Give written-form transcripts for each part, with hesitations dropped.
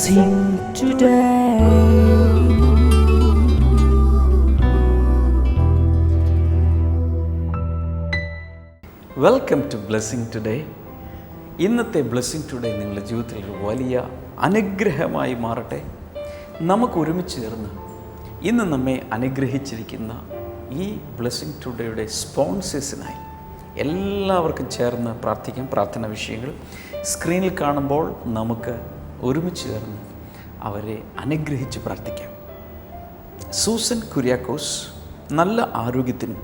blessing today. Welcome to blessing today. ഇന്നത്തെ blessing today നിങ്ങളുടെ ജീവിതത്തിൽ ഒരു വലിയ അനുഗ്രഹമായി മാറട്ടെ. നമുക്ക് ഒരുമിച്ച് ചേർന്ന് ഇന്ന് നമ്മെ അനുഗ്രഹിച്ചിരിക്കുന്ന ഈ ബ്ലെസ്സിങ് ടുഡേയുടെ സ്പോൺസേഴ്സിനായി എല്ലാവർക്കും ചേർന്ന് പ്രാർത്ഥിക്കാം. പ്രാർത്ഥന വിഷയങ്ങൾ സ്ക്രീനിൽ കാണുമ്പോൾ നമുക്ക് ഒരുമിച്ച് ചേർന്ന് അവരെ അനുഗ്രഹിച്ച് പ്രാർത്ഥിക്കാം. സൂസൻ കുര്യാക്കോസ്, നല്ല ആരോഗ്യത്തിനും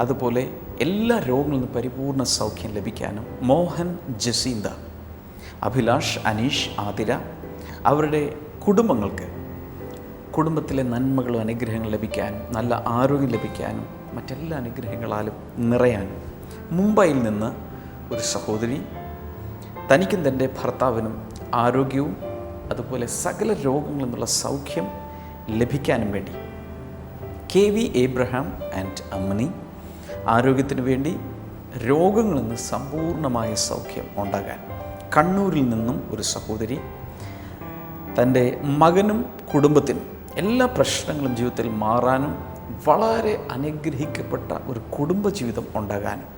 അതുപോലെ എല്ലാ രോഗങ്ങളിൽ നിന്ന് പരിപൂർണ സൗഖ്യം ലഭിക്കാനും. മോഹൻ ജസീന്ത, അഭിലാഷ്, അനീഷ്, ആതിര, അവരുടെ കുടുംബങ്ങൾക്ക് കുടുംബത്തിലെ നന്മകളും അനുഗ്രഹങ്ങൾ ലഭിക്കാനും നല്ല ആരോഗ്യം ലഭിക്കാനും മറ്റെല്ലാ അനുഗ്രഹങ്ങളാലും നിറയാനും. മുംബൈയിൽ നിന്ന് ഒരു സഹോദരി, തനിക്കും തൻ്റെ ഭർത്താവിനും ആരോഗ്യവും അതുപോലെ സകല രോഗങ്ങളിൽ നിന്നുള്ള സൗഖ്യം ലഭിക്കാനും വേണ്ടി. KV Abraham ആൻഡ് അമ്മനി, ആരോഗ്യത്തിന് വേണ്ടി രോഗങ്ങളിൽ നിന്ന് സമ്പൂർണ്ണമായ സൗഖ്യം ഉണ്ടാകാൻ. കണ്ണൂരിൽ നിന്നും ഒരു സഹോദരി, തൻ്റെ മകനും കുടുംബത്തിനും എല്ലാ പ്രശ്നങ്ങളും ജീവിതത്തിൽ മാറാനും വളരെ അനുഗ്രഹിക്കപ്പെട്ട ഒരു കുടുംബജീവിതം ഉണ്ടാകാനും.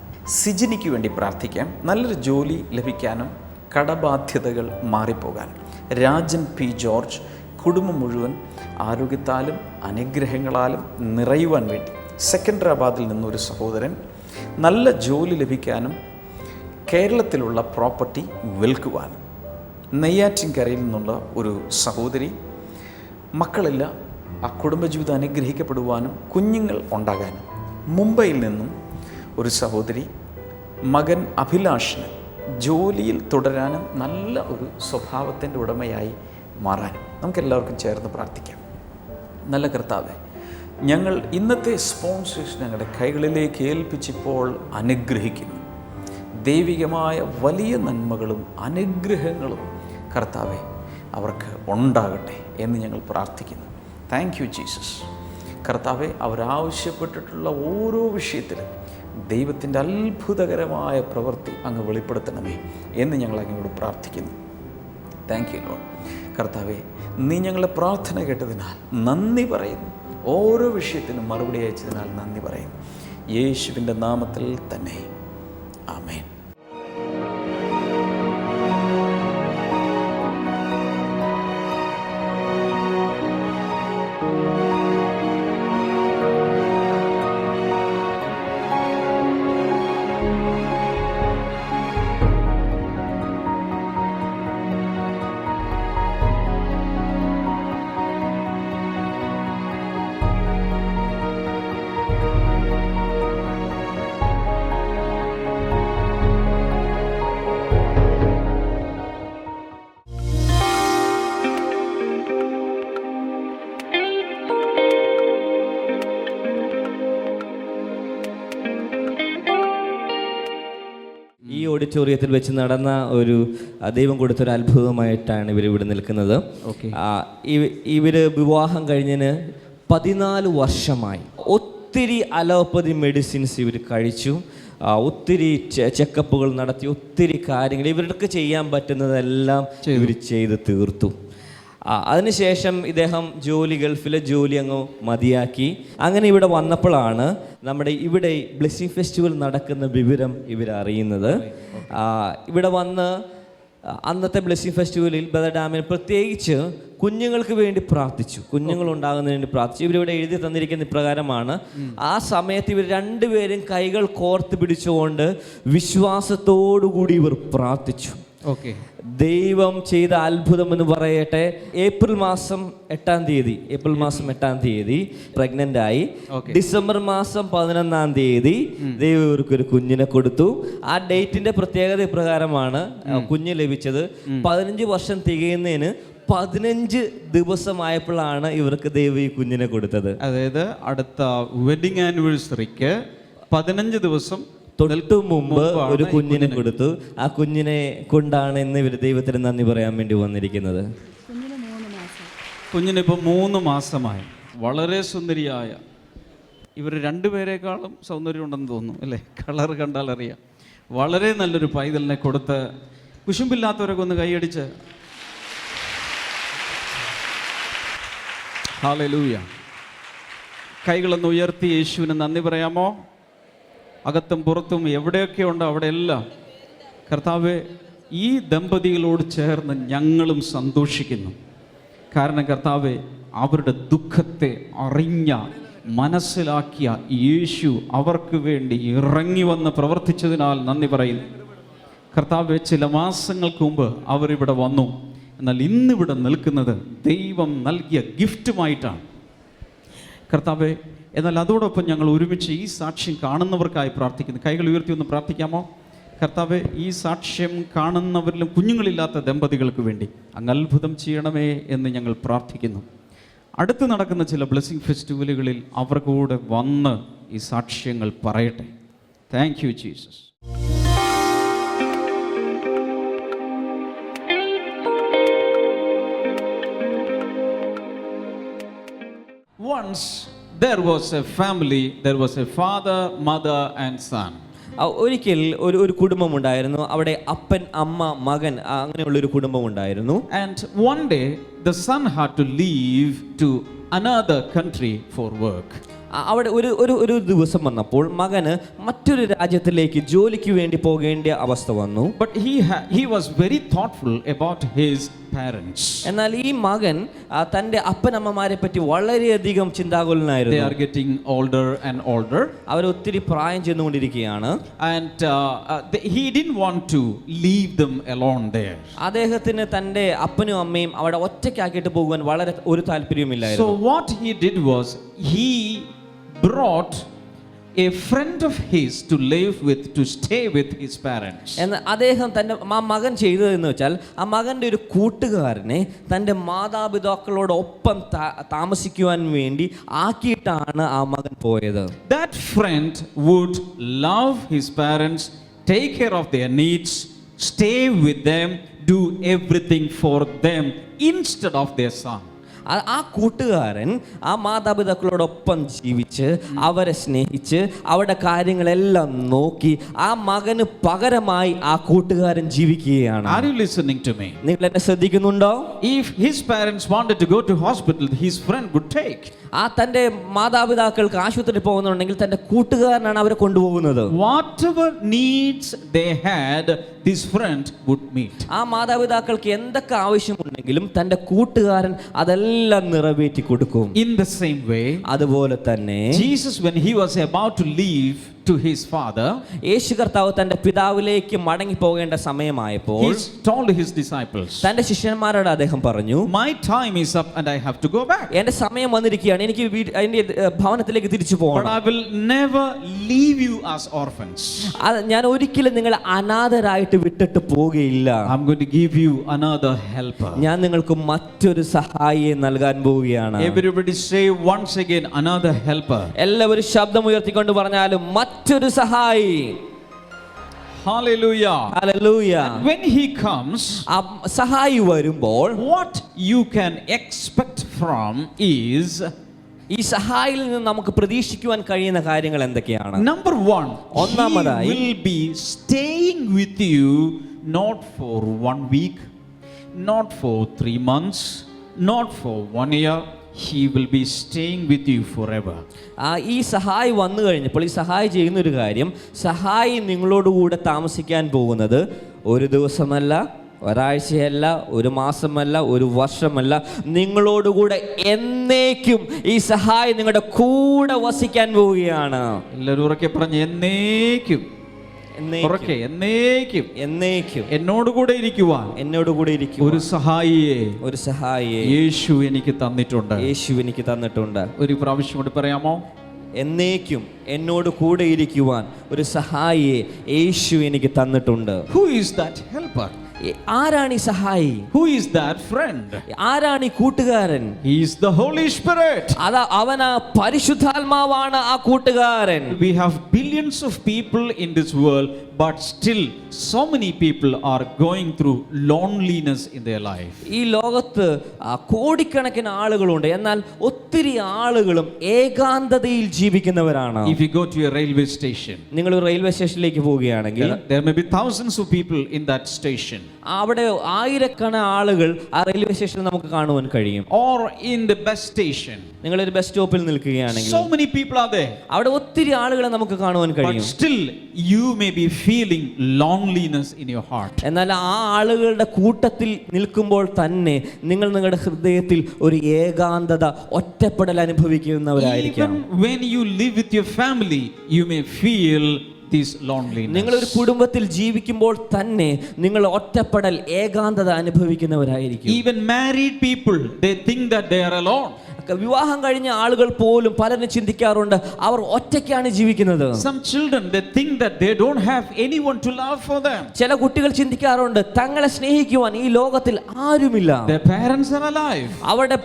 സിജിനിക്ക് വേണ്ടി പ്രാർത്ഥിക്കാം, നല്ലൊരു ജോലി ലഭിക്കാനും കടബാധ്യതകൾ മാറിപ്പോകാനും. രാജൻ P. ജോർജ്, കുടുംബം മുഴുവൻ ആരോഗ്യത്താലും അനുഗ്രഹങ്ങളാലും നിറയുവാൻ വേണ്ടി. സെക്കൻഡറാബാദിൽ നിന്നൊരു സഹോദരൻ, നല്ല ജോലി ലഭിക്കാനും കേരളത്തിലുള്ള പ്രോപ്പർട്ടി വിൽക്കുവാനും. നെയ്യാറ്റിൻകരയിൽ നിന്നുള്ള ഒരു സഹോദരി, മക്കളില്ല, ആ കുടുംബജീവിതം അനുഗ്രഹിക്കപ്പെടുവാനും കുഞ്ഞുങ്ങൾ ഉണ്ടാകാനും. മുംബൈയിൽ നിന്നും ഒരു സഹോദരി, മകൻ അഭിലാഷിന് ജോലിയിൽ തുടരാനും നല്ല ഒരു സ്വഭാവത്തിൻ്റെ ഉടമയായി മാറാനും. നമുക്കെല്ലാവർക്കും ചേർന്ന് പ്രാർത്ഥിക്കാം. നല്ല കർത്താവേ, ഞങ്ങൾ ഇന്നത്തെ സ്പോൺസേഴ്സ് ഞങ്ങളുടെ കൈകളിലേക്ക് ഏൽപ്പിച്ചിപ്പോൾ അനുഗ്രഹിക്കുന്നു. ദൈവികമായ വലിയ നന്മകളും അനുഗ്രഹങ്ങളും കർത്താവെ അവർക്ക് ഉണ്ടാകട്ടെ എന്ന് ഞങ്ങൾ പ്രാർത്ഥിക്കുന്നു. Thank you Jesus. കർത്താവെ, അവരാവശ്യപ്പെട്ടിട്ടുള്ള ഓരോ വിഷയത്തിലും ദൈവത്തിൻ്റെ അത്ഭുതകരമായ പ്രവൃത്തി അങ്ങ് വെളിപ്പെടുത്തണമേ എന്ന് ഞങ്ങൾ അങ്ങോട്ട് പ്രാർത്ഥിക്കുന്നു. Thank U Lord. കർത്താവെ, നീ ഞങ്ങളുടെ പ്രാർത്ഥന കേട്ടതിനാൽ നന്ദി പറയുന്നു. ഓരോ വിഷയത്തിനും മറുപടി അയച്ചതിനാൽ നന്ദി പറയുന്നു. യേശുവിൻ്റെ നാമത്തിൽ തന്നെ, ആമേൻ. ഈ ഓഡിറ്റോറിയത്തിൽ വെച്ച് നടന്ന ഒരു ദൈവം കൊടുത്തൊരു അത്ഭുതമായിട്ടാണ് ഇവർ ഇവിടെ നിൽക്കുന്നത്. ഇവർ വിവാഹം കഴിഞ്ഞതിന് 14 വർഷമായി. ഒത്തിരി അലോപ്പതി മെഡിസിൻസ് ഇവർ കഴിച്ചു, ഒത്തിരി ചെക്കപ്പുകൾ നടത്തി, ഒത്തിരി കാര്യങ്ങൾ ഇവർക്ക് ചെയ്യാൻ പറ്റുന്നതെല്ലാം ഇവർ ചെയ്ത് തീർത്തു. അതിനുശേഷം ഇദ്ദേഹം ഗൾഫിലെ ജോലി അങ്ങ് മതിയാക്കി. അങ്ങനെ ഇവിടെ വന്നപ്പോഴാണ് നമ്മുടെ ഇവിടെ ബ്ലെസ്സിങ് ഫെസ്റ്റിവൽ നടക്കുന്ന വിവരം ഇവരറിയുന്നത്. ഇവിടെ വന്ന് അന്നത്തെ ബ്ലെസ്സിങ് ഫെസ്റ്റിവലിൽ ബ്രദർ ഡാമിന് പ്രത്യേകിച്ച് കുഞ്ഞുങ്ങൾക്ക് വേണ്ടി പ്രാർത്ഥിച്ചു, കുഞ്ഞുങ്ങൾ ഉണ്ടാകുന്നതിന് വേണ്ടി പ്രാർത്ഥിച്ചു. ഇവരിവിടെ എഴുതി തന്നിരിക്കുന്ന ഇപ്രകാരമാണ്: ആ സമയത്ത് ഇവർ രണ്ടുപേരും കൈകൾ കോർത്ത് പിടിച്ചുകൊണ്ട് വിശ്വാസത്തോടുകൂടി ഇവർ പ്രാർത്ഥിച്ചു. ദൈവം ചെയ്ത അത്ഭുതം എന്ന് പറയട്ടെ. ഏപ്രിൽ മാസം 8-ാം തീയതി പ്രഗ്നന്റ് ആയി. ഡിസംബർ മാസം 11-ാം തീയതി ദൈവം ഇവർക്കൊരു കുഞ്ഞിനെ കൊടുത്തു. ആ ഡേറ്റിന്റെ പ്രത്യേകത ഇപ്രകാരമാണ്: കുഞ്ഞ് ലഭിച്ചത് 15 വർഷം തികയുന്നതിന് 15 ദിവസമായപ്പോഴാണ് ഇവർക്ക് ദൈവം ഈ കുഞ്ഞിനെ കൊടുത്തത്. അതായത് അടുത്ത വെഡിങ് ആനിവേഴ്സറിക്ക് 15 ദിവസം തൊട്ടു മുമ്പ് ഒരു കുഞ്ഞിനെ കൊടുത്തു. ആ കുഞ്ഞിനെ കൊണ്ടാണ് ഇന്ന് ഇവർ ദൈവത്തിന് നന്ദി പറയാൻ വേണ്ടി വന്നിരിക്കുന്നത്. കുഞ്ഞിനിപ്പോൾ 3 മാസമായി. വളരെ സുന്ദരിയായ, ഇവർ രണ്ടുപേരെക്കാളും സൗന്ദര്യം ഉണ്ടെന്ന് തോന്നുന്നു അല്ലേ? കളർ കണ്ടാൽ അറിയാം. വളരെ നല്ലൊരു പൈതലിനെ കൊടുത്ത് കുശുമ്പില്ലാത്തവരൊക്കെ ഒന്ന് കൈയടിച്ച് ഹല്ലേലൂയ. കൈകളൊന്ന് ഉയർത്തി യേശുവിന് നന്ദി പറയാമോ? അകത്തും പുറത്തും എവിടെയൊക്കെ ഉണ്ടോ അവിടെയെല്ലാം കർത്താവേ, ഈ ദമ്പതികളോട് ചേർന്ന് ഞങ്ങളും സന്തോഷിക്കുന്നു. കാരണം കർത്താവേ, അവരുടെ ദുഃഖത്തെ അറിഞ്ഞ മനസ്സിലാക്കിയ യേശു അവർക്ക് വേണ്ടി ഇറങ്ങി വന്ന് പ്രവർത്തിച്ചതിനാൽ നന്ദി പറയുന്നു. കർത്താവേ, ചില മാസങ്ങൾക്ക് മുമ്പ് അവരിവിടെ വന്നു. എന്നാൽ ഇന്നിവിടെ നിൽക്കുന്നത് ദൈവം നൽകിയ ഗിഫ്റ്റുമായിട്ടാണ് കർത്താവേ. എന്നാൽ അതോടൊപ്പം ഞങ്ങൾ ഒരുമിച്ച് ഈ സാക്ഷ്യം കാണുന്നവർക്കായി പ്രാർത്ഥിക്കുന്നു. കൈകൾ ഉയർത്തി ഒന്ന് പ്രാർത്ഥിക്കാമോ? കർത്താവേ, ഈ സാക്ഷ്യം കാണുന്നവരിലും കുഞ്ഞുങ്ങളില്ലാത്ത ദമ്പതികൾക്ക് വേണ്ടി അങ്ങ് അത്ഭുതം ചെയ്യണമേ എന്ന് ഞങ്ങൾ പ്രാർത്ഥിക്കുന്നു. അടുത്ത് നടക്കുന്ന ചില ബ്ലെസ്സിങ് ഫെസ്റ്റിവലുകളിൽ അവർ കൂടെ വന്ന് ഈ സാക്ഷ്യങ്ങൾ പറയട്ടെ. Thank you Jesus. Once there was a family, there was a father, mother and son. ഒരിക്കൽ ഒരു കുടുംബം ഉണ്ടായിരുന്നു. അവിടെ അപ്പൻ, അമ്മ, മകൻ അങ്ങനെയുള്ളൊരു കുടുംബം ഉണ്ടായിരുന്നു. And one day the son had to leave to another country for work. അവിടെ ഒരു ദിവസം വന്നപ്പോൾ മകന് മറ്റൊരു രാജ്യത്തിലേക്ക് ജോലിക്ക് വേണ്ടി പോകേണ്ട അവസ്ഥ വന്നു. But he was very thoughtful about his parents. എന്നാൽ ഈ മകൻ തൻ്റെ അപ്പനമ്മമാരെ പറ്റി വളരെയധികം ചിന്താകുലനായിരുന്നു. They are getting older and older. അവർ ഒത്തിരി പ്രായം ചെന്നുകൊണ്ടിരിക്കുകയാണ്. And he didn't want to leave them alone there. അദ്ദേഹത്തിന് തൻ്റെ അപ്പനും അമ്മയും അവിടെ ഒറ്റയ്ക്കാക്കിയിട്ട് പോകുവാൻ വളരെ ഒരു താല്പര്യമില്ലായിരുന്നു. So what he did was he brought a friend of his to live with, to stay with his parents. എന്നാൽ അദ്ദേഹം തൻ്റെ മകൻ ചെയ്തതെന്ന് വെച്ചാൽ ആ മകൻ്റെ ഒരു കൂട്ടുകാരനെ തൻ്റെ മാതാപിതാക്കളോടൊപ്പം താമസിക്കുവാൻ വേണ്ടി ആക്കിയിട്ടാണ് ആ മകൻ പോയത്. That friend would love his parents, take care of their needs, stay with them, do everything for them instead of their son. ആ കൂട്ടുകാരൻ ആ മാതാപിതാക്കളോടൊപ്പം ജീവിച്ച് അവരെ സ്നേഹിച്ച് അവരുടെ കാര്യങ്ങളെല്ലാം നോക്കി ആ മകന് പകരമായി ആ കൂട്ടുകാരൻ ജീവിക്കുകയാണ്. Are you listening to me? നിങ്ങൾ എന്നെ ശ്രദ്ധിക്കുന്നുണ്ടോ? If his parents wanted to go to hospital, his friend would take. ആ തൻ്റെ മാതാപിതാക്കൾക്ക് ആശുപത്രിയിൽ പോകുന്നുണ്ടെങ്കിൽ തൻ്റെ കൂട്ടുകാരനാണ് അവരെ കൊണ്ടുപോകുന്നത്. Whatever needs they had, this friend would meet. ആ മാതാപിതാക്കൾക്ക് എന്തൊക്കെ ആവശ്യമുണ്ടെങ്കിലും തൻ്റെ കൂട്ടുകാരൻ അതെല്ലാം നിറവേറ്റി കൊടുക്കും. In the same way, അതുപോലെ തന്നെ Jesus, when he was about to leave to his father, യേശു കർത്താവ് തൻ്റെ പിതാവിലേക്ക് മടങ്ങി പോകേണ്ട സമയമായപ്പോൾ he told his disciples, തൻ്റെ ശിഷ്യന്മാരോട് അദ്ദേഹം പറഞ്ഞു, my time is up and I have to go back. എന്റെ സമയം വന്നിരിക്കുകയാണ്, എനിക്ക് എൻ്റെ ഭവനത്തിലേക്ക് തിരിച്ചു But പോകണം. I will never leave you as orphans. ഞാൻ ഒരിക്കലും നിങ്ങളെ അനാഥരായിട്ട് വിട്ടിട്ട് പോവുകയില്ല. I'm going to give you another helper. ഞാൻ നിങ്ങൾക്ക് മറ്റൊരു സഹായിയെ നൽകാൻ പോവുകയാണ്. Everybody say once again, another helper. എല്ലാവരും ശബ്ദം ഉയർത്തിക്കൊണ്ട് പറഞ്ഞാലും മറ്റൊരു സഹായി. Hallelujah. Hallelujah. When he comes, ആ സഹായി വരുമ്പോൾ what you can expect from is, ഈ സഹായിയിൽ നിന്ന് നമുക്ക് പ്രതീക്ഷിക്കുവാൻ കഴിയുന്ന കാര്യങ്ങൾ എന്തൊക്കെയാണ്? number one, ഒന്നാമതായി, he will be staying with you not for 1 week, not for 3 months, not for 1 year. He will be staying with you forever. ഈ സഹായി വന്നു കഴിഞ്ഞപ്പോൾ ഈ സഹായി ചെയ്യുന്ന ഒരു കാര്യം, സഹായി നിങ്ങളോടുകൂടെ താമസിക്കാൻ പോകുന്നത് ഒരു ദിവസമല്ല, ഒരാഴ്ചയല്ല, ഒരു മാസമല്ല, ഒരു വർഷമല്ല, നിങ്ങളോടുകൂടെ എന്നേക്കും ഈ സഹായി നിങ്ങളുടെ കൂടെ വസിക്കാൻ പോവുകയാണ്. എല്ലാവരും ഉറക്കെ പറഞ്ഞ് എന്നേക്കും, ഉറക്കെ എന്നേക്കും, എന്നേക്കും എന്നോടുകൂടെ ഇരിക്കുവാൻ എന്നോടുകൂടെ ഇരിക്കും ഒരു സഹായിയെ യേശു എനിക്ക് തന്നിട്ടുണ്ട്. യേശു എനിക്ക് തന്നിട്ടുണ്ട്. ഒരു പ്രാവശ്യം കൂടി പറയാമോ? എന്നേക്കും എന്നോട് കൂടെ ഇരിക്കുവാൻ ഒരു സഹായിയെ യേശു എനിക്ക് തന്നിട്ടുണ്ട്. Who is that helper? ആരാണ് ഈ സഹായി? Who is that friend? ആരാണ് ഈ കൂട്ടുകാരൻ? He is the Holy Spirit. അവൻ പരിശുദ്ധാത്മാവാണ് ആ കൂട്ടുകാരൻ. We have billions of people in this world, but still so many people are going through loneliness in their life. ഈ ലോകത്ത് കോടിക്കണക്കിന് ആളുകളുണ്ട്, എന്നാൽ ഒത്തിരി ആളുകളും ഏകാന്തതയിൽ ജീവിക്കുന്നവരാണ്. If you go to a railway station, നിങ്ങൾ റെയിൽവേ സ്റ്റേഷനിലേക്ക് പോവുകയാണെങ്കിൽ there may be thousands of people in that station. അവിടെ ആയിരക്കണക്കിന് ആളുകൾ ആ റെയിൽവേ സ്റ്റേഷനിൽ നമുക്ക് കാണുവാൻ കഴിയും. or in the bus station. നിങ്ങളൊരു ബസ് സ്റ്റോപ്പിൽ നിൽക്കുകയാണെങ്കിൽ So many people are there. അവിടെ ഒത്തിരി ആളുകളെ നമുക്ക് കാണുവാൻ But കഴിയും. still you may be feeling loneliness in your heart. എന്നാൽ ആ ആളുകളുടെ കൂട്ടത്തിൽ നിൽക്കുമ്പോൾ തന്നെ നിങ്ങൾ നിങ്ങളുടെ ഹൃദയത്തിൽ ഒരു ഏകാന്തത, ഒറ്റപ്പെടൽ അനുഭവിക്കുന്നവരായിരിക്കാം. Even when you live with your family, you may feel this loneliness. നിങ്ങളൊരു കുടുംബത്തിൽ ജീവിക്കുമ്പോൾ തന്നെ നിങ്ങൾ ഒറ്റപ്പെടൽ, ഏകാന്തത അനുഭവിക്കുന്നവരായിരിക്കും. Even married people, they think that they are alone. വിവാഹം കഴിഞ്ഞ ആളുകൾ പോലും പലരും ചിന്തിക്കാറുണ്ട് അവർ ഒറ്റയ്ക്കാണ് ജീവിക്കുന്നത്. Some children, they think that they don't have anyone to love for them. ചില കുട്ടികൾ ചിന്തിക്കാറുണ്ട് തങ്ങളെ സ്നേഹിക്കുവാൻ ഈ ലോകത്തിൽ ആരുമില്ല. Their parents are alive. അവരുടെ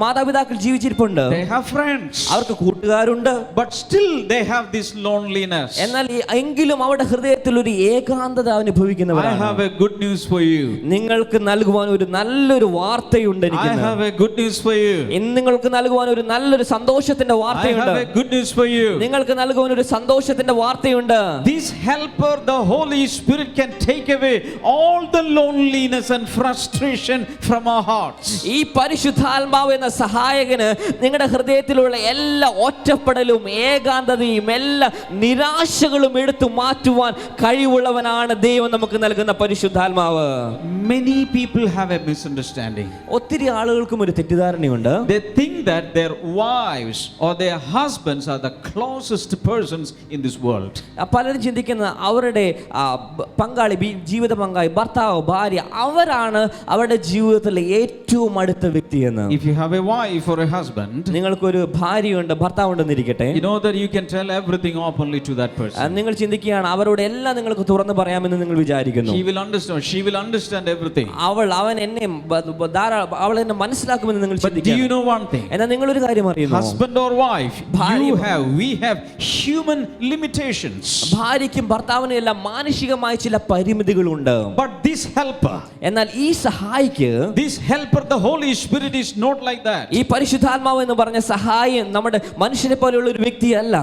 മാതാപിതാക്കൾ ജീവിച്ചിരിപ്പുണ്ട്. They have friends. അവർക്ക് കൂട്ടുകാരുണ്ട്. But still they have this loneliness. എന്നാൽ എങ്കിലും അവരുടെ ഹൃദയത്തിൽ ഒരു ഏകാന്തത അനുഭവിക്കുന്നവരാണ്. I have a good news for you. നിങ്ങൾക്ക് നൽകുവാൻ ഒരു നല്ലൊരു വാർത്തയുണ്ട് എനിക്ക്. I have a good news for you. നിങ്ങൾക്ക് നൽകുവാൻ ഒരു നല്ലൊരു സന്തോഷത്തിന്റെ വാർത്തയുണ്ട്. I have a good news for you. നിങ്ങൾക്ക് നൽകുവാൻ ഒരു സന്തോഷത്തിന്റെ വാർത്തയുണ്ട്. This helper, the Holy Spirit, can take away all the loneliness and frustration from our hearts. ഈ പരിശുദ്ധാത്മാവ് എന്ന സഹായകന് നിങ്ങളുടെ ഹൃദയത്തിലുള്ള എല്ലാ ഒറ്റപ്പെടലും, ഏകാന്തതയും, എല്ലാ നിരാശകളും എടുത്തു മാറ്റുവാൻ കഴിവുള്ളവനാണ് ദൈവം നമുക്ക് നൽകുന്ന പരിശുദ്ധാത്മാവ്. Many people have a misunderstanding. ഒത്തിരി ആളുകൾക്കും ഒരു തെറ്റിദ്ധാരണയുണ്ട്. They think that their wives or their husbands are the closest persons in this world. പലരും ചിന്തിക്കുന്നത് അവരുടെ പങ്കാളി, ജീവിത പങ്കാളി, ഭർത്താവ്, ഭാര്യ അവരാണ് അവരുടെ ജീവിതത്തിലെ ഏറ്റവും അടുത്ത വ്യക്തി എന്ന്. If you have a wife or a husband, നിങ്ങൾക്കൊരു ഭാര്യയുണ്ട്, ഭർത്താവുണ്ടെന്നിരിക്കട്ടെ, you know that you can tell everything openly to that person. നിങ്ങൾ ചിന്തിക്കുകയാണ് അവരോട് എല്ലാം നിങ്ങൾക്ക് തുറന്നു പറയാമെന്ന് നിങ്ങൾ വിചാരിക്കുന്നു. He will understand, she will understand everything. അവൻ എന്നെ അവൾ എന്നെ മനസ്സിലാക്കുമെന്ന് നിങ്ങൾ But do you know one thing? എന്നാൽ നിങ്ങളൊരു കാര്യം അറിയുന്നു, husband or wife, we have human limitations. ഭാര്യയ്ക്കും ഭർത്താവിനും എല്ലാം മാനുഷികമായ ചില പരിമിതികളുണ്ട്. But this helper, എന്നാൽ ഈ സഹായിക്ക്, this helper, the Holy Spirit, is not like that. ഈ പരിശുദ്ധാത്മാവ് എന്ന് പറഞ്ഞ സഹായം നമ്മുടെ മനുഷ്യനെ പോലെയുള്ള ഒരു വ്യക്തിയല്ല.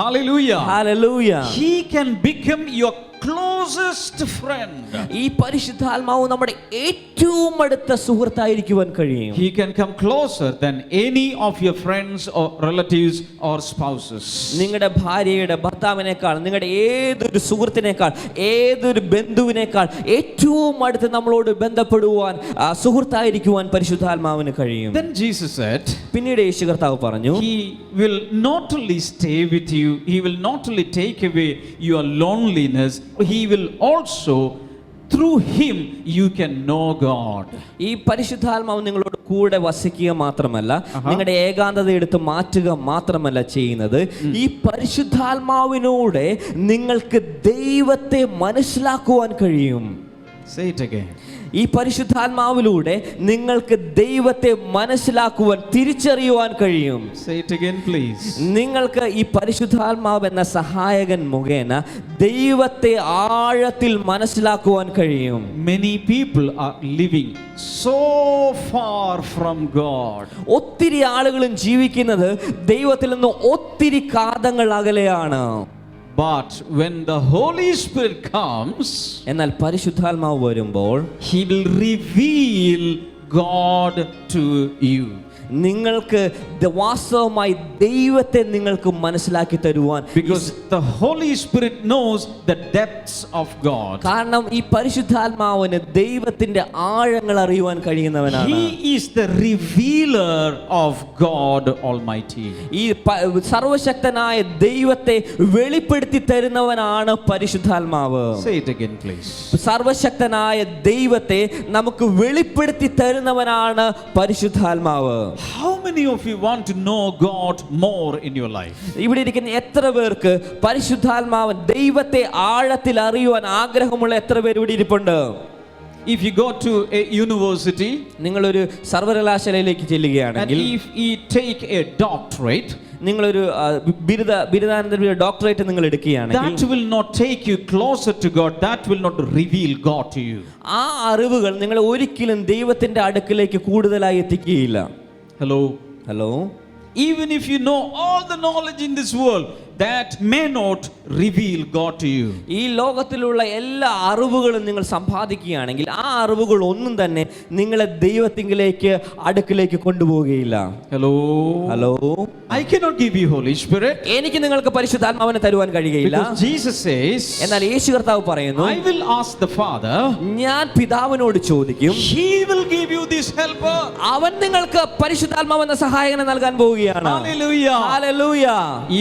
Hallelujah. Hallelujah. He can become your closest friend. ഈ പരിശുദ്ധാത്മാവ് നമ്മുടെ ഏറ്റവും അടുത്ത സുഹൃത്തായിരിക്കുവാൻ കഴിയും. He can come closer than any of your friends or relatives or spouses. നിങ്ങളുടെ ഭാര്യയുടെ, ഭർത്താവിനേക്കാൾ, നിങ്ങളുടെ ഏതൊരു സുഹൃത്തിനേക്കാൾ, ഏതൊരു ബന്ധുവിനേക്കാൾ ഏറ്റവും അടുത്ത് നമ്മളോട് ബന്ധപ്പെടുവാൻ, സുഹൃത്തായിരിക്കുവാൻ പരിശുദ്ധാത്മാവിന് കഴിയും. Then Jesus said, പിന്നീട് യേശു കർത്താവ് പറഞ്ഞു, He will not only stay with you, He will not only take away your loneliness, He will also, through Him you can know God. ഈ പരിശുദ്ധാത്മാവ് നിങ്ങളോട് കൂടെ വസിക്കുക മാത്രമല്ല, നിങ്ങളുടെ ഏകാന്തത എടുത്ത് മാറ്റുക മാത്രമല്ല ചെയ്യുന്നത്, ഈ പരിശുദ്ധാത്മാവിനൂടെ നിങ്ങൾക്ക് ദൈവത്തെ മനസ്സിലാക്കുവാൻ കഴിയും. Say it again. ഈ പരിശുദ്ധാത്മാവിലൂടെ നിങ്ങൾക്ക് ദൈവത്തെ മനസ്സിലാക്കുവാൻ, തിരിച്ചറിയുവാൻ കഴിയും. Say it again, please. നിങ്ങൾക്ക് ഈ പരിശുദ്ധാത്മാവ് എന്ന സഹായകൻ മുഖേന ദൈവത്തെ ആഴത്തിൽ മനസ്സിലാക്കുവാൻ കഴിയും. Many people are living so far from God. ഒത്തിരി ആളുകളും ജീവിക്കുന്നത് ദൈവത്തിൽ നിന്ന് ഒത്തിരി കാതങ്ങൾ അകലെയാണ്. But when the Holy Spirit comes, എന്നാൽ പരിശുദ്ധാത്മാവ് വരുമ്പോൾ He will reveal God to you. നിങ്ങൾക്ക് വാസ്തവമായി ദൈവത്തെ നിങ്ങൾക്ക് മനസ്സിലാക്കി തരുവാൻ, because the Holy Spirit knows the depths of God. കാരണം ഈ പരിശുദ്ധാത്മാവിന് ദൈവത്തിന്റെ ആഴങ്ങൾ അറിയുവാൻ കഴിയുന്നവനാണ്. He is the revealer of God Almighty. ഈ സർവശക്തനായ ദൈവത്തെ വെളിപ്പെടുത്തി തരുന്നവനാണ് പരിശുദ്ധാത്മാവ്. Say it again, please. സർവശക്തനായ ദൈവത്തെ നമുക്ക് വെളിപ്പെടുത്തി തരുന്നവനാണ് പരിശുദ്ധാത്മാവ്. How many of you want to know God more in your life? ഇവിടെ ഇരിക്കുന്ന എത്ര പേർക്ക് പരിശുദ്ധാത്മാവൻ ദൈവത്തെ ആഴത്തിൽ അറിയുവാൻ ആഗ്രഹമുള്ള എത്ര പേര് ഇവിടെ ഇരിപ്പുണ്ട്? If you go to a university, നിങ്ങളൊരു സർവകലാശാലയിലേക്ക് ചെല്ലുകയാണെങ്കിൽ, and if you take a doctorate, നിങ്ങളൊരു ബിരുദാനന്തര ഡോക്ടറേറ്റ് നിങ്ങൾ എടുക്കുകയാണെങ്കിൽ, that will not take you closer to God. That will not reveal God to you. ആ അറിവുകൾ നിങ്ങളെ ഒരിക്കലും ദൈവത്തിന്റെ അടുക്കിലേക്ക് കൂടുതലായി എത്തിക്കുകയില്ല. Hello. Hello. Even if you know all the knowledge in this world, that may not reveal God to you. ഈ ലോകത്തിലുള്ള എല്ലാ അറിവുകളും നിങ്ങൾ സമ്പാദിക്കുകയാണെങ്കിൽ ആ അറിവുകൾ ഒന്നും തന്നെ നിങ്ങളെ ദൈവത്തിങ്കിലേക്ക് അടുക്കിലേക്ക് കൊണ്ടുപോവുകയില്ല. Hello, I cannot give you Holy Spirit. എനിക്ക് നിങ്ങൾക്ക് പരിശുദ്ധാത്മാവിനെ തരുവാൻ കഴിയുകയില്ല. Because Jesus says, എന്നാൽ യേശു കർത്താവ് പറയുന്നു, I will ask the Father, ഞാൻ പിതാവിനോട് ചോദിക്കും, He will give you this helper. അവൻ നിങ്ങൾക്ക് പരിശുദ്ധാത്മാവെന്ന സഹായകനെ നൽകാൻ പോവുകയാണ്. Hallelujah. Hallelujah.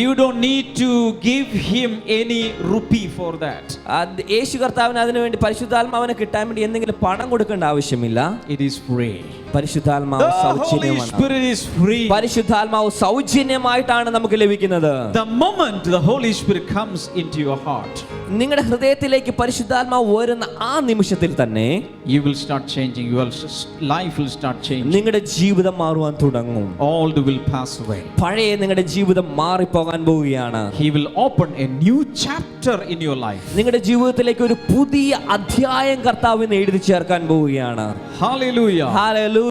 You don't need to give him any rupee for that. യേശു കർത്താവിന് അതിനുവേണ്ടി പരിശുദ്ധാത്മാവിനെ കിട്ടാൻ വേണ്ടി എന്തെങ്കിലും പണം കൊടുക്കേണ്ട ആവശ്യമില്ല. It is free. പരിശുദ്ധാത്മാവ് The Holy സൗജന്യമാണ്. Spirit is free. പരിശുദ്ധാത്മാവ് സൗജന്യമായിട്ടാണ് നമുക്ക് ലഭിക്കുന്നത്. The moment the Holy Spirit comes into your heart, നിങ്ങളുടെ ഹൃദയത്തിലേക്ക് പരിശുദ്ധാത്മാവ് വരുന്ന ആ നിമിഷത്തിൽ തന്നെ you will start changing. Your life will start changing. നിങ്ങളുടെ ജീവിതം മാറുവാൻ തുടങ്ങും. Old will pass away. പഴയ നിങ്ങളുടെ ജീവിതം മാറിപ്പോകാൻ പോവുകയാണ്. He will open a new chapter in your life. നിങ്ങളുടെ ജീവിതത്തിലേക്ക് ഒരു പുതിയ അധ്യായം കർത്താവിന് എഴുതി ചേർക്കാൻ പോവുകയാണ്. Hallelujah. Hallelujah.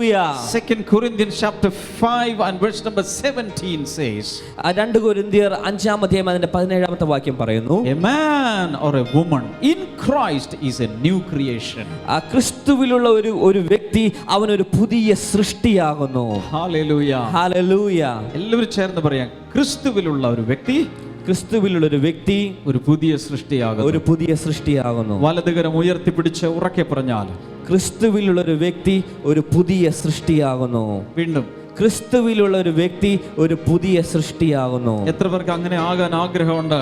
2 Corinthians chapter 5 and verse number 17 says, 2 കൊരിന്ത്യർ 5-ാം അധ്യായം അതിന്റെ 17-ാമത്തെ വാക്യം പറയുന്നു, a man or a woman in Christ is a new creation. ആ ക്രിസ്തുവിലുള്ള ഒരു വ്യക്തി അവനൊരു പുതിയ സൃഷ്ടിയാകുന്നു. Hallelujah. ഹല്ലേലൂയ. എല്ലാവരും ചേർന്ന് പറയാം, ക്രിസ്തുവിലുള്ള ഒരു വ്യക്തി ക്രിസ്തുവിലുള്ള ഒരു വ്യക്തി ഒരു പുതിയ സൃഷ്ടിയാകുന്നു. ഒരു പുതിയ സൃഷ്ടിയാകുന്നു. വലതുകരം ഉയർത്തിപ്പിടിച്ച് ഉറക്കെ പറഞ്ഞാൽ, ക്രിസ്തുവിലുള്ള ഒരു വ്യക്തി ഒരു പുതിയ സൃഷ്ടിയാകുന്നു. വീണ്ടും, ക്രിസ്തുവിലുള്ള ഒരു വ്യക്തി ഒരു പുതിയ സൃഷ്ടിയാകുന്നു. എത്ര പേർക്ക് അങ്ങനെ ആകാൻ ആഗ്രഹമുണ്ട്?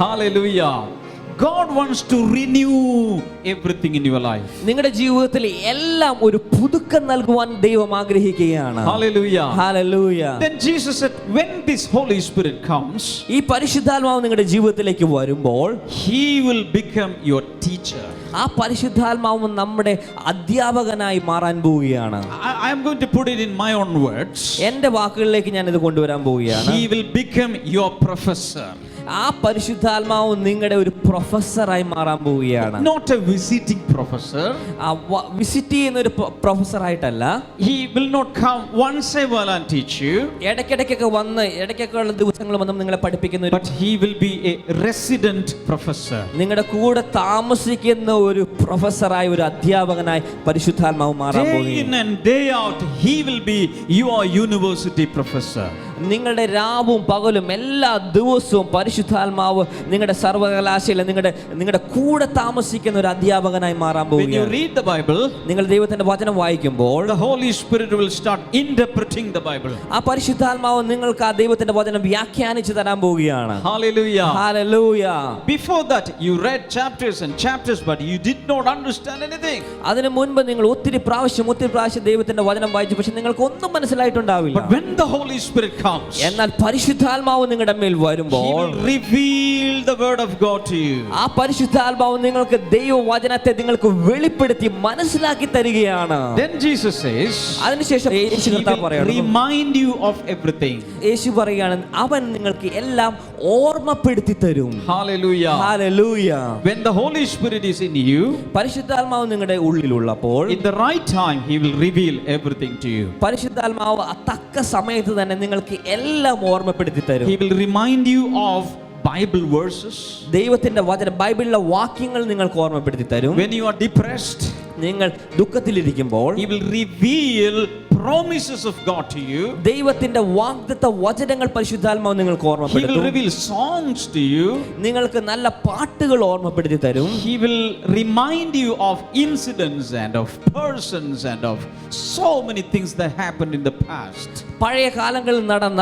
Hallelujah. God wants to renew everything in your life. നിങ്ങളുടെ ജീവിതത്തിൽ എല്ലാം ഒരു പുതുക്കം നൽകുവാൻ ദൈവം ആഗ്രഹിക്കുകയാണ്. Hallelujah. Hallelujah. Then Jesus said, when this Holy Spirit comes, ഈ പരിശുദ്ധാത്മാവ് നിങ്ങളുടെ ജീവിതത്തിലേക്ക് വരുമ്പോൾ He will become your teacher. ആ പരിശുദ്ധാത്മാവ് നമ്മുടെ അധ്യാപകനായി മാറാൻ പോവുകയാണ്. I am going to put it in my own words. എന്റെ വാക്കുകളിലേക്ക് ഞാൻ ഇത് കൊണ്ടുവരാൻ പോവുകയാണ്. He will become your professor. ആ പരിശുദ്ധാത്മാവ് നിങ്ങളുടെ ഒരു പ്രൊഫസറായി മാറാൻ പോവുകയാണ്. Not a visiting professor. Visit ചെയ്യുന്ന ഒരു പ്രൊഫസർ ആയിട്ടല്ല. He will not come once a while and teach you. ഇടയ്ക്കിടയ്ക്കൊക്കെ വന്ന് ഇടയ്ക്കൊക്കെ ഉള്ള ദിവസങ്ങൾ വന്ന് നിങ്ങളെ പഠിപ്പിക്കുന്ന But he will be a resident professor. നിങ്ങളുടെ കൂടെ താമസിക്കുന്ന ഒരു പ്രൊഫസറായി, ഒരു അധ്യാപകനായി പരിശുദ്ധാത്മാവ് മാറാൻ Day in പോവുകയാണ്. and day out, he will be your university professor. നിങ്ങളുടെ രാവും പകലും എല്ലാ ദിവസവും പരിശുദ്ധാത്മാവ് നിങ്ങളുടെ സർവകലാശാല നിങ്ങളുടെ കൂടെ താമസിക്കുന്ന ഒരു അധ്യാപകനായി മാറാൻ When you പോവുകയാണ്. read the Bible, നിങ്ങൾ ദൈവത്തിന്റെ വചനം വായിക്കുമ്പോൾ the Holy Spirit will start interpreting the Bible. ആ പരിശുദ്ധാത്മാവ് നിങ്ങൾക്ക് ആ ദൈവത്തിന്റെ വചനം വ്യാഖ്യാനിച്ചു തരാൻ പോവുകയാണ്. Hallelujah. Hallelujah. Before that, you read chapters and chapters, but you did not understand anything. അതിനു മുൻപ് നിങ്ങൾ ഒത്തിരി പ്രാവശ്യം ദൈവത്തിന്റെ വചനം വായിച്ചു, പക്ഷെ നിങ്ങൾക്ക് ഒന്നും മനസ്സിലായിട്ടുണ്ടാവില്ല. But when the Holy Spirit comes, എന്നാൽ പരിശുദ്ധാത്മാവ് നിങ്ങളുടെ മേൽ He വരുമ്പോൾ will reveal the word of God to you. ആ പരിശുദ്ധാത്മാവ് നിങ്ങൾക്ക് ദൈവവചനത്തെ നിങ്ങൾക്ക് വെളിപ്പെടുത്തി മനസ്സിലാക്കി തരികയാണ്. Then Jesus says, അതിനുശേഷം യേശു He കർത്താവ് will പറയുന്നു, remind you of everything. യേശു പറയുകയാണ്, അവൻ നിങ്ങൾക്ക് എല്ലാം ഓർമ്മപ്പെടുത്തി തരും. Hallelujah. Hallelujah. When the Holy Spirit is in you, പരിശുദ്ധാത്മാവ് നിങ്ങളുടെ ഉള്ളിലുള്ളപ്പോൾ in the right time, He will reveal everything to you. പരിശുദ്ധാത്മാവ് തക്ക സമയത്ത് തന്നെ നിങ്ങൾക്ക് എല്ലാം ഓർമ്മപ്പെടുത്തി തരും. He will remind you of Bible verses. ദൈവത്തിന്റെ വചനം, ബൈബിളിലെ വാക്യങ്ങൾ നിങ്ങൾക്ക് ഓർമ്മപ്പെടുത്തി തരും. When you are depressed, നിങ്ങൾ ദുഃഖത്തിലിരിക്കുമ്പോൾ He will reveal promises of God to you. ദൈവത്തിന്റെ വാഗ്ദത്ത വചനങ്ങൾ പരിശുദ്ധാത്മാവ് നിങ്ങൾക്ക് He will ഓർമ്മപ്പെടുത്തും. reveal songs to you. നിങ്ങൾക്ക് നല്ല പാട്ടുകൾ ഓർമ്മപ്പെടുത്തി തരും. He will remind you of incidents and of persons and of so many things that happened in the past. പഴയ കാലങ്ങളിൽ നടന്ന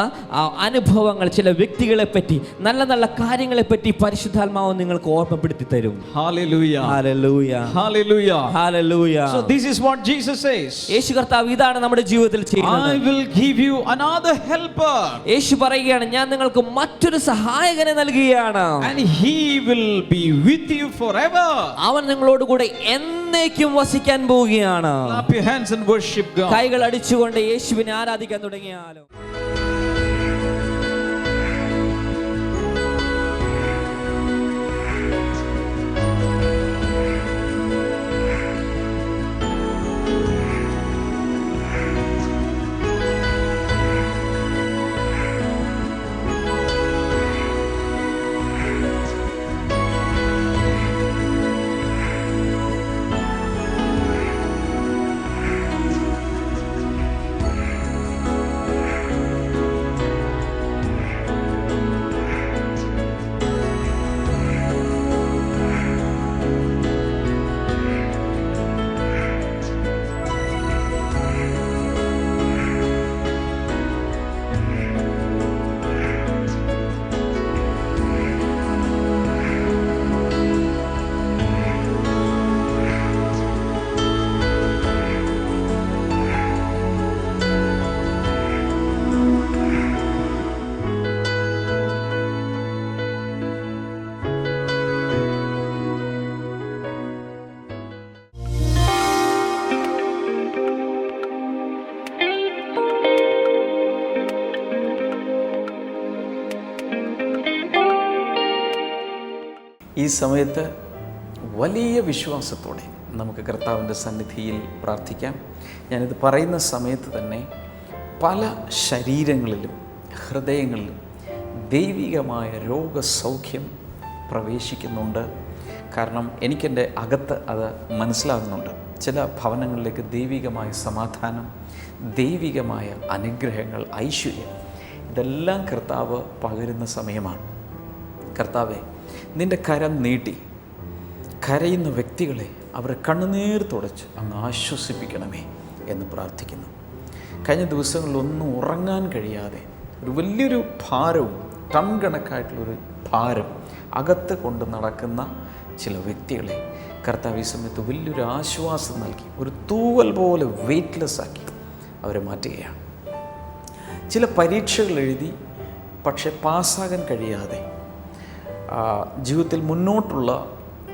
അനുഭവങ്ങൾ, ചില വ്യക്തികളെ പറ്റി, നല്ല നല്ല കാര്യങ്ങളെ പറ്റി പരിശുദ്ധാത്മാവ് നിങ്ങൾക്ക് ഓർമ്മപ്പെടുത്തി തരും. Hallelujah. Hallelujah. Hallelujah. Hallelujah. So this is what Jesus says. യേശു കർത്താവ് ഇതാണ് നമ്മുടെ ജീവിതത്തിൽ I ചെയ്യുന്നത്. will give you another helper. യേശു പറയുകയാണ്, ഞാൻ നിങ്ങൾക്ക് മറ്റൊരു സഹായകനെ നൽകുകയാണ്. And he will be with you forever. അവൻ നിങ്ങളോട് കൂടെ എന്നേക്കും വസിക്കാൻ പോവുകയാണ്. Clap your hands and worship God. കൈകൾ അടിച്ചുകൊണ്ട് യേശുവിനെ ആരാധിക്കാൻ തുടങ്ങിയാലോ. ഈ സമയത്ത് വലിയ വിശ്വാസത്തോടെ നമുക്ക് കർത്താവിൻ്റെ സന്നിധിയിൽ പ്രാർത്ഥിക്കാം. ഞാനിത് പറയുന്ന സമയത്ത് തന്നെ പല ശരീരങ്ങളിലും ഹൃദയങ്ങളിലും ദൈവികമായ രോഗസൗഖ്യം പ്രവേശിക്കുന്നുണ്ട്. കാരണം എനിക്കെൻ്റെ അകത്ത് അത് മനസ്സിലാകുന്നുണ്ട്. ചില ഭവനങ്ങളിലേക്ക് ദൈവികമായ സമാധാനം, ദൈവികമായ അനുഗ്രഹങ്ങൾ, ഐശ്വര്യം, ഇതെല്ലാം കർത്താവ് പകരുന്ന സമയമാണ്. കർത്താവെ, നിൻ്റെ കരം നീട്ടി കരയുന്ന വ്യക്തികളെ അവരെ കണ്ണുനീർ തുടച്ച് അങ്ങ് ആശ്വസിപ്പിക്കണമേ എന്ന് പ്രാർത്ഥിക്കുന്നു. കഴിഞ്ഞ ദിവസങ്ങളിലൊന്നും ഉറങ്ങാൻ കഴിയാതെ ഒരു വലിയൊരു ഭാരവും ടൺ കണക്കായിട്ടുള്ളൊരു ഭാരം അകത്ത് കൊണ്ട് നടക്കുന്ന ചില വ്യക്തികളെ കർത്താവ് ഈ സമയത്ത് വലിയൊരു ആശ്വാസം നൽകി ഒരു തൂവൽ പോലെ വെയ്റ്റ്ലെസ് ആക്കി അവരെ മാറ്റുകയാണ്. ചില പരീക്ഷകൾ എഴുതി പക്ഷെ പാസ്സാകാൻ കഴിയാതെ ജീവിതത്തിൽ മുന്നോട്ടുള്ള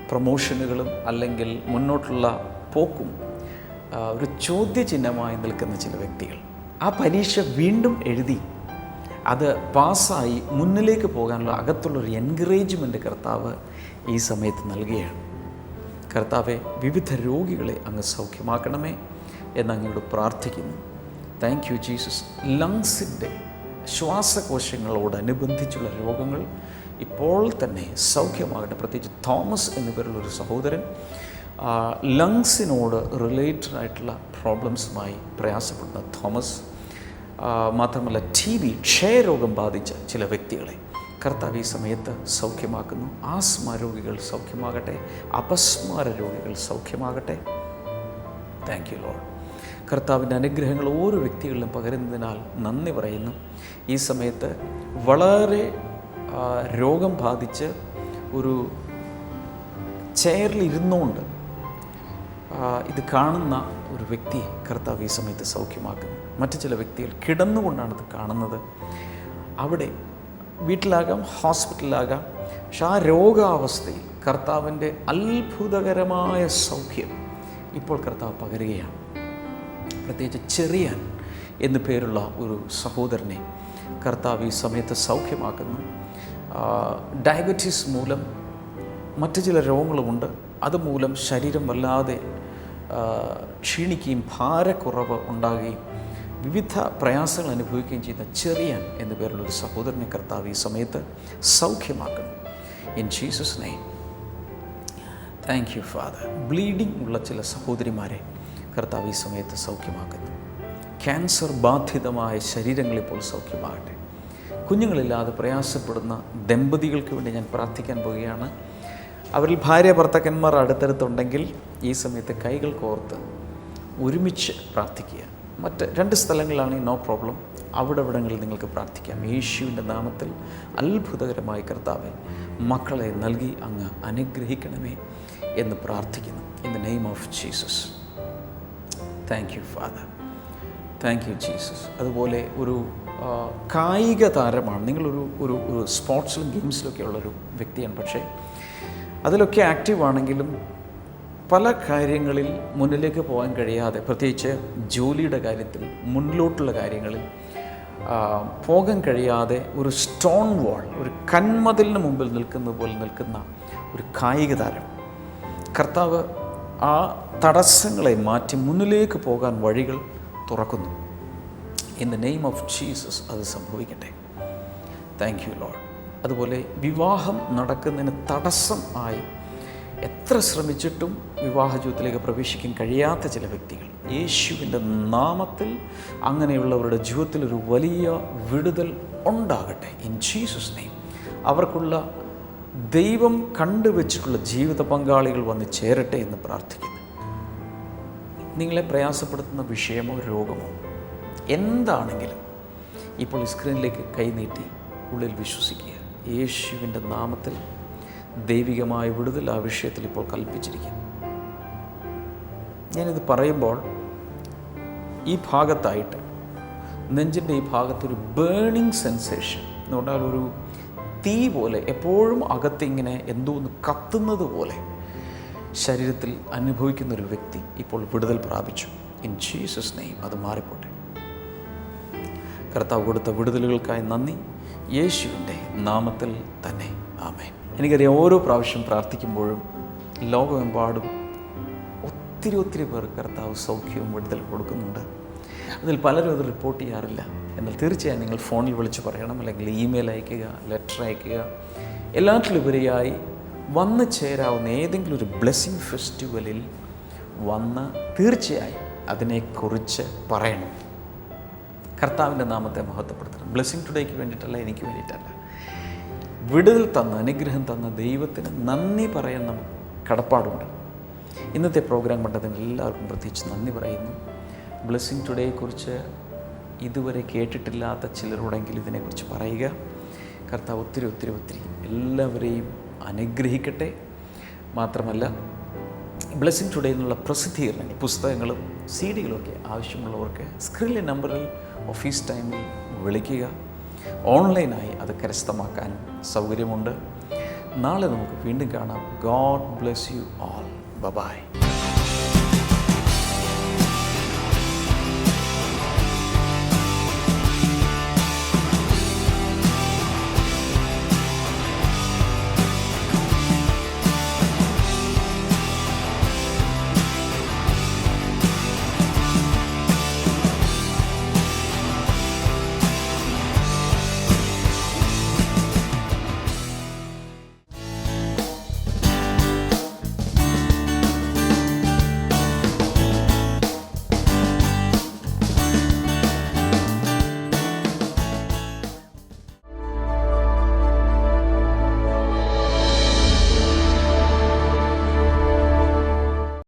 പ്രൊമോഷനുകളും അല്ലെങ്കിൽ മുന്നോട്ടുള്ള പോക്കും ഒരു ചോദ്യചിഹ്നമായി നിൽക്കുന്ന ചില വ്യക്തികൾ ആ പരീക്ഷ വീണ്ടും എഴുതി അത് പാസ്സായി മുന്നിലേക്ക് പോകാനുള്ള അകത്തുള്ളൊരു എൻകറേജ്മെൻറ്റ് കർത്താവ് ഈ സമയത്ത് നൽകുകയാണ്. കർത്താവെ, വിവിധ രോഗികളെ അങ്ങ് സൗഖ്യമാക്കണമേ എന്നങ്ങയോട് പ്രാർത്ഥിക്കുന്നു. Thank you Jesus. ലങ്സിൻ്റെ ശ്വാസകോശങ്ങളോടനുബന്ധിച്ചുള്ള രോഗങ്ങൾ ഇപ്പോൾ തന്നെ സൗഖ്യമാകട്ടെ. പ്രത്യേകിച്ച് തോമസ് എന്നു പേരുള്ളൊരു സഹോദരൻ ലങ്സിനോട് റിലേറ്റഡ് ആയിട്ടുള്ള പ്രോബ്ലംസുമായി പ്രയാസപ്പെടുന്ന തോമസ്, മാത്രമല്ല TB ക്ഷയരോഗം ബാധിച്ച ചില വ്യക്തികളെ കർത്താവ് ഈ സമയത്ത് സൗഖ്യമാക്കുന്നു. ആസ്മ രോഗികൾ സൗഖ്യമാകട്ടെ, അപസ്മാര രോഗികൾ സൗഖ്യമാകട്ടെ. Thank you Lord. കർത്താവിൻ്റെ അനുഗ്രഹങ്ങൾ ഓരോ വ്യക്തികളിലും പകരുന്നതിനാൽ നന്ദി പറയുന്നു. ഈ സമയത്ത് വളരെ രോഗം ബാധിച്ച് ഒരു ചെയറിലിരുന്നുകൊണ്ട് ഇത് കാണുന്ന ഒരു വ്യക്തിയെ കർത്താവ് ഈ സമയത്ത് സൗഖ്യമാക്കുന്നു. മറ്റു ചില വ്യക്തികൾ കിടന്നുകൊണ്ടാണ് ഇത് കാണുന്നത്. അവിടെ വീട്ടിലാകാം, ഹോസ്പിറ്റലിലാകാം, പക്ഷെ ആ രോഗാവസ്ഥയിൽ കർത്താവിൻ്റെ അത്ഭുതകരമായ സൗഖ്യം ഇപ്പോൾ കർത്താവ് പകരുകയാണ്. പ്രത്യേകിച്ച് ചെറിയാൻ എന്നു പേരുള്ള ഒരു സഹോദരനെ കർത്താവ് ഈ സമയത്ത് സൗഖ്യമാക്കുന്നു. ഡയബറ്റീസ് മൂലം മറ്റു ചില രോഗങ്ങളുമുണ്ട്. അതുമൂലം ശരീരം വല്ലാതെ ക്ഷീണിക്കുകയും ഭാരക്കുറവ് ഉണ്ടാകുകയും വിവിധ പ്രയാസങ്ങൾ അനുഭവിക്കുകയും ചെയ്യുന്ന ചെറിയാൻ എന്നു പേരുള്ളൊരു സഹോദരനെ കർത്താവ് ഈ സമയത്ത് സൗഖ്യമാക്കുന്നു. In Jesus name. Thank you father. Bleeding ഉള്ള ചില സഹോദരിമാരെ കർത്താവ് ഈ സമയത്ത് സൗഖ്യമാക്കുന്നു. ക്യാൻസർ ബാധിതമായ ശരീരങ്ങളിപ്പോൾ സൗഖ്യമാകട്ടെ. കുഞ്ഞുങ്ങളില്ലാതെ പ്രയാസപ്പെടുന്ന ദമ്പതികൾക്ക് വേണ്ടി ഞാൻ പ്രാർത്ഥിക്കാൻ പോവുകയാണ്. അവരിൽ ഭാര്യ ഭർത്താക്കന്മാർ അടുത്തടുത്തുണ്ടെങ്കിൽ ഈ സമയത്ത് കൈകൾ കോർത്ത് ഒരുമിച്ച് പ്രാർത്ഥിക്കുക. മറ്റ് 2 സ്ഥലങ്ങളിലാണെങ്കിൽ നോ പ്രോബ്ലം, അവിടങ്ങളിൽ നിങ്ങൾക്ക് പ്രാർത്ഥിക്കാം. യേശുവിൻ്റെ നാമത്തിൽ അത്ഭുതകരമായി കർത്താവെ മക്കളെ നൽകി അങ്ങ് അനുഗ്രഹിക്കണമേ എന്ന് പ്രാർത്ഥിക്കുന്നു. In the name of Jesus. Thank you father. Thank you Jesus. അതുപോലെ ഒരു കായിക താരമാണ് നിങ്ങളൊരു ഒരു ഒരു സ്പോർട്സിലും ഗെയിംസിലൊക്കെ ഉള്ളൊരു വ്യക്തിയാണ്. പക്ഷേ അതിലൊക്കെ ആക്റ്റീവാണെങ്കിലും പല കാര്യങ്ങളിൽ മുന്നിലേക്ക് പോകാൻ കഴിയാതെ, പ്രത്യേകിച്ച് ജോലിയുടെ കാര്യത്തിൽ മുന്നിലോട്ടുള്ള കാര്യങ്ങളിൽ പോകാൻ കഴിയാതെ ഒരു സ്റ്റോൺ വാൾ, ഒരു കന്മതിലിന് മുമ്പിൽ നിൽക്കുന്ന പോലെ നിൽക്കുന്ന ഒരു കായിക താരം കർത്താവ് ആ തടസ്സങ്ങളെ മാറ്റി മുന്നിലേക്ക് പോകാൻ വഴികൾ തുറക്കുന്നു. In the name of Jesus അത് സംഭവിക്കട്ടെ. Thank you Lord. അതുപോലെ വിവാഹം നടക്കുന്നതിന് തടസ്സം ആയി എത്ര ശ്രമിച്ചിട്ടും വിവാഹ ജീവിതത്തിലേക്ക് പ്രവേശിക്കാൻ കഴിയാത്ത ചില വ്യക്തികൾ യേശുവിൻ്റെ നാമത്തിൽ അങ്ങനെയുള്ളവരുടെ ജീവിതത്തിൽ ഒരു വലിയ വിടുതൽ ഉണ്ടാകട്ടെ. In Jesus name. അവർക്കുള്ള ദൈവം കണ്ടുവച്ചിട്ടുള്ള ജീവിത പങ്കാളികൾ വന്ന് ചേരട്ടെ എന്ന് പ്രാർത്ഥിക്കുന്നു. നിങ്ങളെ പ്രയാസപ്പെടുത്തുന്ന വിഷയമോ രോഗമോ എന്താണെങ്കിലും ഇപ്പോൾ ഈ സ്ക്രീനിലേക്ക് കൈനീട്ടി ഉള്ളിൽ വിശ്വസിക്കുക. യേശുവിൻ്റെ നാമത്തിൽ ദൈവികമായ വിടുതൽ ആ വിഷയത്തിൽ ഇപ്പോൾ കൽപ്പിച്ചിരിക്കുന്നു. ഞാനിത് പറയുമ്പോൾ ഈ ഭാഗത്തായിട്ട് നെഞ്ചിൻ്റെ ഈ ഭാഗത്തൊരു ബേണിംഗ് സെൻസേഷൻ എന്ന് പറഞ്ഞാൽ ഒരു തീ പോലെ എപ്പോഴും അകത്തിങ്ങനെ എന്തോ ഒന്ന് കത്തുന്നത് പോലെ ശരീരത്തിൽ അനുഭവിക്കുന്നൊരു വ്യക്തി ഇപ്പോൾ വിടുതൽ പ്രാപിച്ചു. ഇൻ ജീസസ് നെയിം അത് മാറിപ്പോട്ടെ. കർത്താവ് കൊടുത്ത വിടുതലുകൾക്കായി നന്ദി. യേശുവിൻ്റെ നാമത്തിൽ തന്നെ ആമേൻ. എനിക്കറിയാം ഓരോ പ്രാവശ്യം പ്രാർത്ഥിക്കുമ്പോഴും ലോകമെമ്പാടും ഒത്തിരി പേർ കർത്താവ് സൗഖ്യവും വിടുതൽ കൊടുക്കുന്നുണ്ട്. അതിൽ പലരും അത് റിപ്പോർട്ട് ചെയ്യാറില്ല. എന്നാൽ തീർച്ചയായും നിങ്ങൾ ഫോണിൽ വിളിച്ച് പറയണം, അല്ലെങ്കിൽ ഇമെയിൽ അയയ്ക്കുക, ലെറ്റർ അയയ്ക്കുക. എല്ലാറ്റിലുപരിയായി വന്നു ചേരാവുന്ന ഏതെങ്കിലും ഒരു ബ്ലെസ്സിങ് ഫെസ്റ്റിവലിൽ വന്ന് തീർച്ചയായും അതിനെക്കുറിച്ച് പറയണം. കർത്താവിൻ്റെ നാമത്തെ മഹത്വപ്പെടുത്തണം. ബ്ലെസ്സിങ് ടുഡേക്ക് വേണ്ടിയിട്ടല്ല, എനിക്ക് വേണ്ടിയിട്ടല്ല. വിടുതൽ തന്ന, അനുഗ്രഹം തന്ന ദൈവത്തിന് നന്ദി പറയാൻ നമുക്ക് കടപ്പാടുണ്ട്. ഇന്നത്തെ പ്രോഗ്രാം കണ്ടതിന് എല്ലാവർക്കും പ്രത്യേകിച്ച് നന്ദി പറയുന്നു. ബ്ലെസ്സിങ് ടുഡേയെക്കുറിച്ച് ഇതുവരെ കേട്ടിട്ടില്ലാത്ത ചിലരോടെങ്കിലും ഇതിനെക്കുറിച്ച് പറയുക. കർത്താവ് ഒത്തിരി എല്ലാവരെയും അനുഗ്രഹിക്കട്ടെ. മാത്രമല്ല, ബ്ലെസ്സിങ് ടുഡേ എന്നുള്ള പ്രസിദ്ധീകരണങ്ങൾ, പുസ്തകങ്ങളും CD-കളൊക്കെ ആവശ്യമുള്ളവർക്ക് സ്ക്രീനിലെ നമ്പറിൽ ഓഫീസ് ടൈമിൽ വിളിക്കുക. ഓൺലൈനായി അത് കരസ്ഥമാക്കാനും സൗകര്യമുണ്ട്. നാളെ നമുക്ക് വീണ്ടും കാണാം. God bless you all. By.